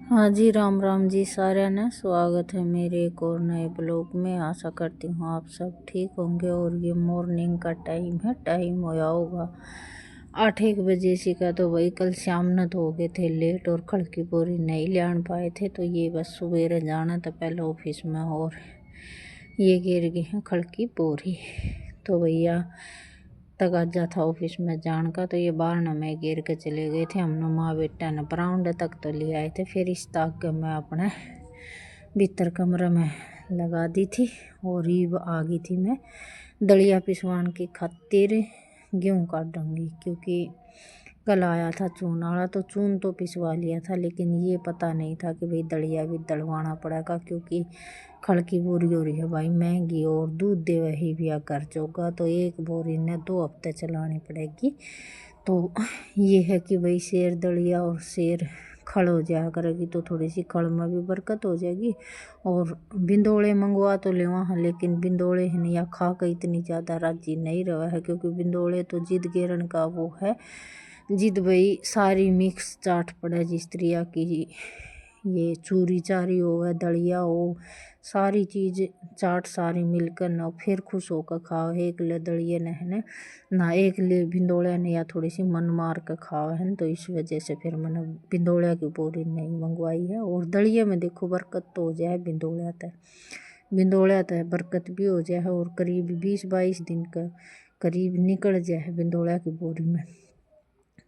हाँ जी, राम राम जी सारे ने। स्वागत है मेरे एक और नए ब्लॉग में। आशा करती हूँ आप सब ठीक होंगे। और ये मॉर्निंग का टाइम है, टाइम होया होगा 8-1 बजे से का। तो वही कल शाम न तो हो गए थे लेट और खड़की बोरी नहीं ले आन पाए थे। तो ये बस सवेरे जाना था पहले ऑफिस में। और ये गिर गए हैं खड़की बोरी। तो भैया तगाजा था ऑफिस में जान का। तो ये बारना में गिर के चले गए थे। हमने माँ बेटा ने बरामदे तक तो ले आए थे। फिर इस ताक के मैं अपने भीतर कमरे में लगा दी थी। और ये आ गई थी मैं दलिया पिसवान की खातिर गेहूँ काटूंगी। क्योंकि कल आया था चून वाला, तो चून तो पिसवा लिया था, लेकिन ये पता नहीं था कि भाई दलिया भी दलवाना पड़ेगा। क्योंकि खड़ की बोरी हो रही है भाई महंगी, और दूध दे वही भी कर चोगा। तो एक बोरी ने 2 हफ्ते चलानी पड़ेगी। तो ये है कि भाई शेर दलिया और शेर खड़ हो जाया करेगी, तो थोड़ी सी खड़ में भी बरकत हो जाएगी। और बिंदोड़े मंगवा तो ले वहाँ, लेकिन बिंदोड़े है या खा के इतनी ज़्यादा राजी नहीं रहा है। क्योंकि बिंदोड़े तो जिद गेरन का वो है, जिद भाई सारी मिक्स चाट पड़े जिस तरह की ये चूरी चारी हो है दलिया हो, सारी चीज़ चाट सारी मिलकर ना फिर खुश होकर खाओ। एक ले दलिए ने है ना एक ले भिंदोड़िया ने या थोड़ी सी मन मार कर खाओ है। तो इस वजह से फिर मैंने भिंदोड़िया की बोरी नहीं मंगवाई है। और दलिए में देखो बरकत तो हो जाए, भिंदोड़िया तक बरकत भी हो जाए। और करीब 20-22 दिन का करीब निकल जाए भिंदोड़िया की बोरी में।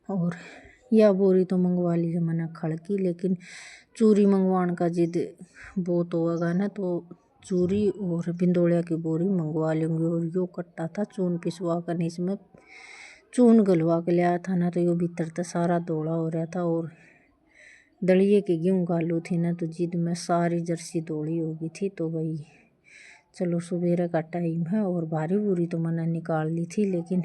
और यह बोरी तो मंगवा ली है मैंने खड़ की, लेकिन चूरी मंगवाने का जिद बहुत होगा ना, तो चूरी और बिंदोड़िया की बोरी मंगवा लूँगी। और यो कट्टा था चून पिसवा कर, इसमें चून गलवा के लिया था ना, तो यो भीतर तो सारा दौड़ा हो रहा था। और दलिए की गेहूँ गालू थी ना, तो जिद में सारी जर्सी दौड़ी होगी थी। तो भाई चलो सवेरे का टाइम है। और भारी बोरी तो मैंने निकाल ली थी, लेकिन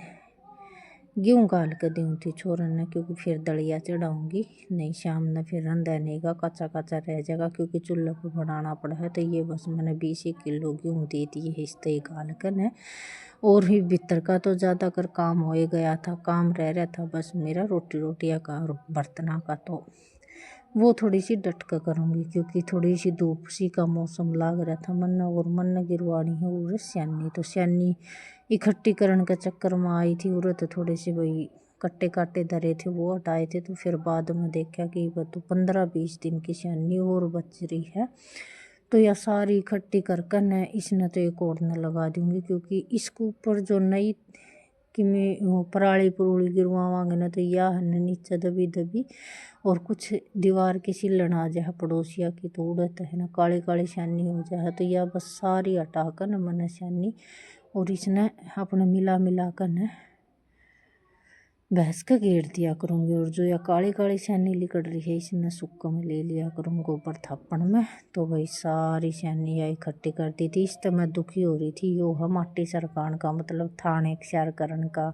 गेहूँ गाल कर दूँ थी छोरन ने, क्योंकि फिर दलिया चढ़ाऊँगी नहीं शाम ने, फिर रंधा नहीं का कच्चा कच्चा रह जाएगा। क्योंकि चूल्हे पर बनाना पड़ा है। तो ये बस मैंने 20 किलो गेहूँ दे दी है इस तरह गाल कर है। और ही भीतर का तो ज़्यादा कर काम हो गया था, काम रह रहा था बस मेरा रोटियाँ का और बर्तना का। तो वो थोड़ी सी डट कर करूँगी, क्योंकि थोड़ी सी धूप सी का मौसम लाग रहा था मन्ना। और मन्ना गिरवानी है और स्यानी, तो स्यानी इकट्ठी करने के चक्कर में आई थी। और तो थोड़े से भाई कट्टे काटे धरे थे वो हटाए थे। तो फिर बाद में देखा कि वह तो 15-20 दिन की स्यानी और बच रही है। तो यह सारी इकट्ठी कर न इसने तो एक और न लगा दूँगी। क्योंकि इसके ऊपर जो नई कि मैं पराली पुरूली गिरवावांगे ना, तो यह नीचे दबी दबी और कुछ दीवार की सिलन आ जाए पड़ोसिया की, तो उड़त है ना काली काली शानी हो जाए। तो यह बस सारी हटा कर न मैंने शानी और इसने अपने मिला मिला कर न भैंस का घेर दिया करूँगी। और जो यह काली काली शानी लिकड़ रही है इसने सुक्का में ले लिया करूँगी ऊपर थापण में। तो भाई सारी शानी यह इकट्ठी कर दी थी। इस तरह मैं दुखी हो रही थी। यो है माटी सरकान का मतलब थाने शहर करण का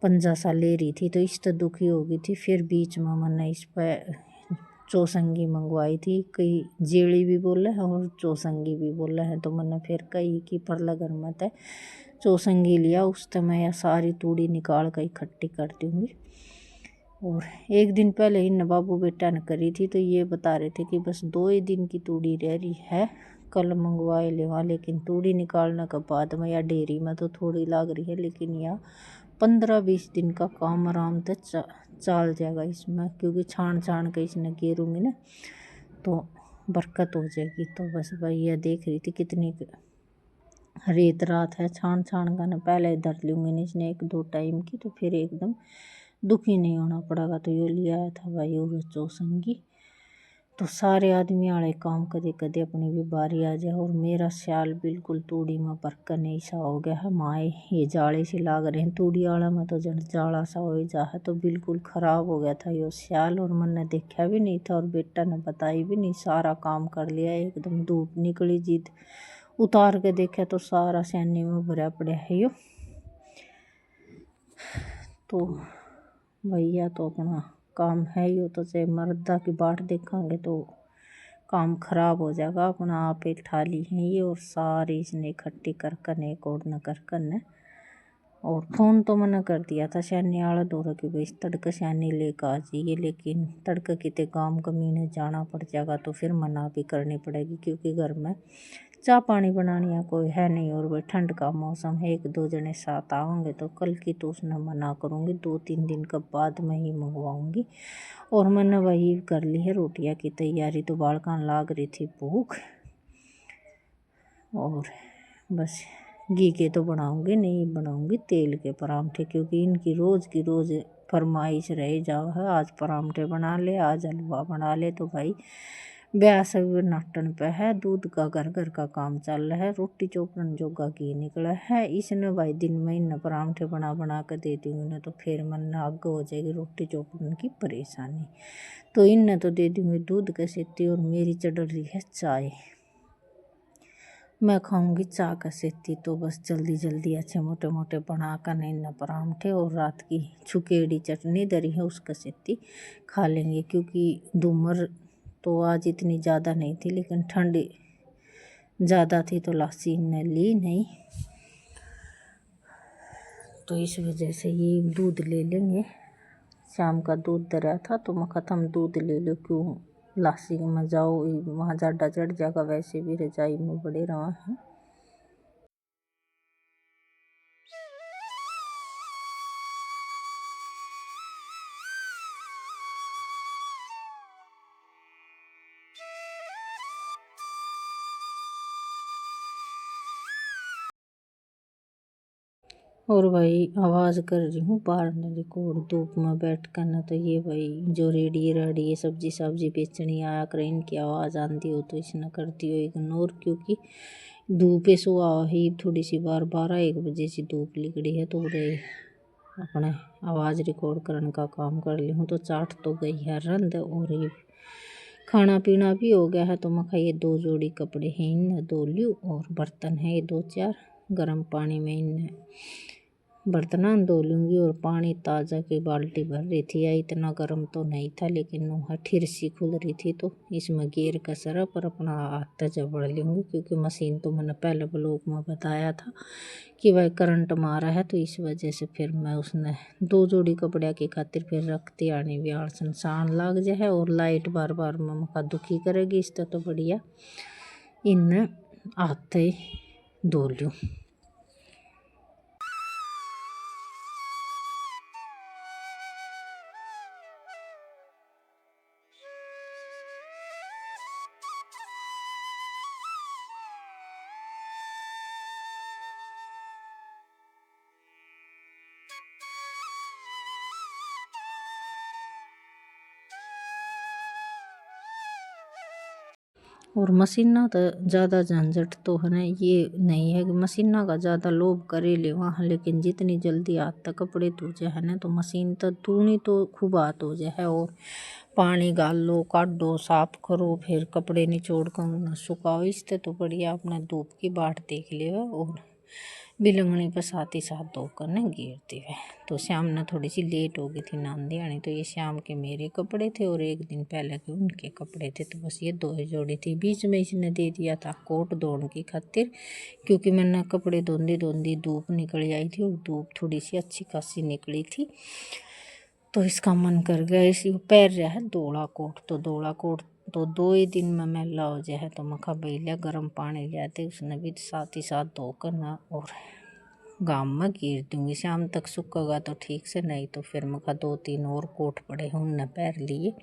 50 साल ले रही थी, तो इस तरह दुखी हो गई थी। फिर बीच में मैंने इस पर चौसंगी मंगवाई थी, कई जेड़ी भी बोले हैं और चौसंगी भी बोले हैं। तो मैंने फिर कई की परला घर में तय चौसंगी लिया। उस तय मैं यह सारी तूड़ी निकाल कर इकट्ठी कर दूँगी। और एक दिन पहले ही न बाबू बेटा ने करी थी, तो ये बता रहे थे कि बस 2 ही दिन की तूड़ी रह रही है, कल मंगवाए ले वहाँ। लेकिन तूड़ी निकालने के बाद में या डेयरी में तो थोड़ी लाग रही है, लेकिन यह 15-20 दिन का काम आराम से चाल जाएगा इसमें। क्योंकि छान छान के इसने गेरूँगी ना, तो बरकत हो जाएगी। तो बस भाई यह देख रही थी कितनी रेत रात है, छान छान का ना पहले धर लूँगी इसने 1-2 टाइम की, तो फिर एकदम दुखी नहीं होना पड़ेगा। तो ये लिया आया था भाई और चौसंगी। तो सारे आदमी आड़े काम कदे कदे अपनी भी बारी आ जाए। और मेरा स्याल बिल्कुल तूड़ी में बरकत नहीं सा हो गया है। माए ये जाले से लाग रहे हैं तूड़ी आला में, तो जड़ जाला सा हो जा है, तो बिल्कुल ख़राब हो गया था यो स्याल। और मैंने देखा भी नहीं था और बेटा ने बताई भी नहीं, सारा काम कर लिया एकदम। धूप निकली जिद उतार के देखा तो सारा सैनी में भरा पड़ा है यो। तो भैया तो अपना काम है यो, तो चाहे मर्दा की बाट देखेंगे तो काम खराब हो जाएगा। अपना आप एक थाली है ये और सारी इसने इकट्ठी कर कर एक और न कर कर न और फ़ोन तो मना कर दिया था सैनी आला दौरा कि भाई तड़का सैनी लेकर आ जाइए, लेकिन तड़का कितने काम कमीने जाना पड़ जाएगा तो फिर मना भी करनी पड़ेगी, क्योंकि घर में चाय पानी बनाने कोई है नहीं और वही ठंड का मौसम है, 1-2 जने साथ आओगे तो कल की तो उसने मना करूँगी, 2-3 दिन के बाद मैं ही मंगवाऊँगी। और मैंने वही कर ली है रोटियाँ की तैयारी, तो बालकान लाग रही थी भूख, और बस घी के तो बनाऊँगी नहीं, बनाऊँगी तेल के परांठे, क्योंकि इनकी रोज़ की रोज़ फरमाइश रह जाओ है, आज परांठे बना ले, आज हलवा बना ले। तो भाई ब्याह सब नाटन पे है, दूध का घर घर का काम चल रहा है, रोटी चोपड़न जोगा घी निकला है, इसने भाई दिन में इन परांठे बना बना कर दे दूँगी ना, तो फिर मन आगे हो जाएगी रोटी चोपड़न की परेशानी। तो इन तो दे दूँगी दूध का सेती, और मेरी चढ़ रही है चाय, मैं खाऊंगी चाय का सेती। तो बस जल्दी जल्दी अच्छे मोटे मोटे बना कर नहीं परांठे, और रात की छुकेड़ी चटनी धरी है उसका सेती खा लेंगे, क्योंकि धूमर तो आज इतनी ज़्यादा नहीं थी, लेकिन ठंड ज़्यादा थी तो लस्सी ने ली नहीं, तो इस वजह से ये दूध ले लेंगे। शाम का दूध धरा था तो मैं ख़त्म दूध ले लो, क्यों लस्सी में जाओ वहाँ ज़्यादा चढ़ जाएगा, वैसे भी रजाई में बड़े रहा है। और भाई आवाज़ कर रही हूँ बाहर ने रिकॉर्ड धूप में बैठ कर ना, तो ये भाई जो रेडी रेडी ये सब्जी बेचनी आया कर, इनकी आवाज़ आती हो तो इसने करती हो इग्नोर, क्योंकि धूप सुहा ही थोड़ी सी बार 12-1 बजे से धूप लिगड़ी है, तो रे अपने आवाज़ रिकॉर्ड करने का काम कर ली हूँ। तो चाट तो गई है रंद, और ये खाना पीना भी हो गया है, तो मैं खाइए 2 जोड़ी कपड़े हैं इन धो लूँ, और बर्तन है ये 2-4 गर्म पानी में इन बर्तन धो लूँगी, और पानी ताज़ा की बाल्टी भर रही थी, या इतना गर्म तो नहीं था, लेकिन वहाँ ठिरसी खुल रही थी, तो इसमें गेर का सरा पर अपना हाथ जबड़ लूँगी, क्योंकि मशीन तो मैंने पहले ब्लॉग में बताया था कि भाई करंट मारा है, तो इस वजह से फिर मैं उसने 2 जोड़ी कपड़े की खातिर फिर रखती आनी भी आड़ संसान लाग जाए, और लाइट बार बार ममका दुखी करेगी, इससे तो बढ़िया इन हाथ धो लूँ। और मशीना तो ज़्यादा झंझट तो है ना, ये नहीं है कि मशीना का ज़्यादा लोभ करे ले वहाँ, लेकिन जितनी जल्दी हाथ तक कपड़े धो जाए है ना, तो मशीन तो धोनी तो खूब हाथ हो जाए, और पानी गाल लो, काटो, साफ करो, फिर कपड़े निचोड़ कर सुखाओ, इससे तो बढ़िया अपना धूप की बाट देख लियो, और बिलंगनी पर साथ ही साथ धोकर न गिरती है। तो शाम ने थोड़ी सी लेट हो गई थी नांदी आनी, तो ये शाम के मेरे कपड़े थे और एक दिन पहले के उनके कपड़े थे, तो बस ये 2 ही जोड़ी थी। बीच में इसने दे दिया था कोट धोने की खातिर, क्योंकि मैंने कपड़े धोंदी धूप निकल आई थी, और धूप थोड़ी सी अच्छी खासी निकली थी, तो इसका मन कर गया इसी पैर रहा है धोला कोट, तो धोला कोट तो 2 ही दिन में मैला हो जाए, तो मैं कहा भैया गर्म पानी ले आते, उसने भी साथ ही साथ धोकर ना और गाम में गिर दूँगी, शाम तक सूखेगा तो ठीक से, नहीं तो फिर मैं कहा 2-3 और कोट पड़े हैं उनने पैर लिए।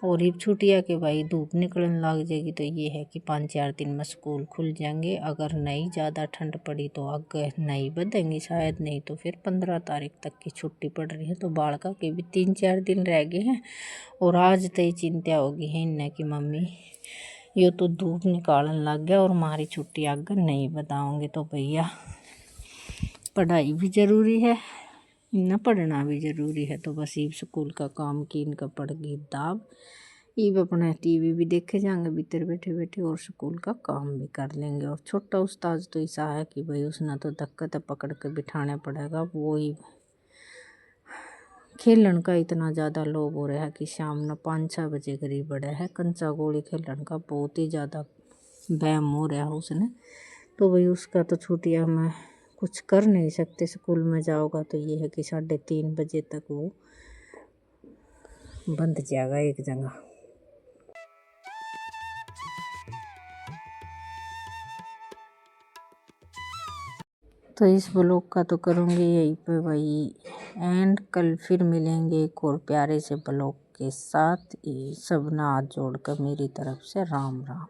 और ये छुट्टियाँ के भाई धूप निकलने लग जाएगी, तो ये है कि 5-4 दिन में स्कूल खुल जाएंगे, अगर नहीं ज़्यादा ठंड पड़ी तो आगे नहीं बदलेंगी शायद, नहीं तो फिर 15 तारीख तक की छुट्टी पड़ रही है। तो बालका के भी 3-4 दिन रह गए हैं, और आज तो ये चिंता होगी है इन्हें कि मम्मी ये तो धूप निकालने लग गया और हमारी छुट्टी आगे नहीं बताओगे। तो भैया पढ़ाई भी ज़रूरी है, इन्हें पढ़ना भी ज़रूरी है, तो बस ये स्कूल का काम की इनका पड़ गई दाब, ये अपना टीवी भी देखे जाएंगे भीतर बैठे बैठे, और स्कूल का काम भी कर लेंगे। और छोटा उस्ताद तो ऐसा है कि भाई उसने तो धक्का पकड़ के बिठाना पड़ेगा, वो ही खेलन का इतना ज़्यादा लोभ हो रहा है कि शाम में 5-6 बजे करीब बड़ा है, कंचा गोली खेलन का बहुत ही ज़्यादा वहम हो रहा है उसने। तो भाई उसका तो छुट्टियाँ में कुछ कर नहीं सकते। स्कूल में जाओगा तो ये है कि 3:30 बजे तक वो बंद जाएगा एक जगह। तो इस ब्लॉग का तो करूँगी यहीं पे भाई एंड। कल फिर मिलेंगे एक और प्यारे से ब्लॉग के साथ। सब ना हाथ जोड़कर मेरी तरफ से राम राम।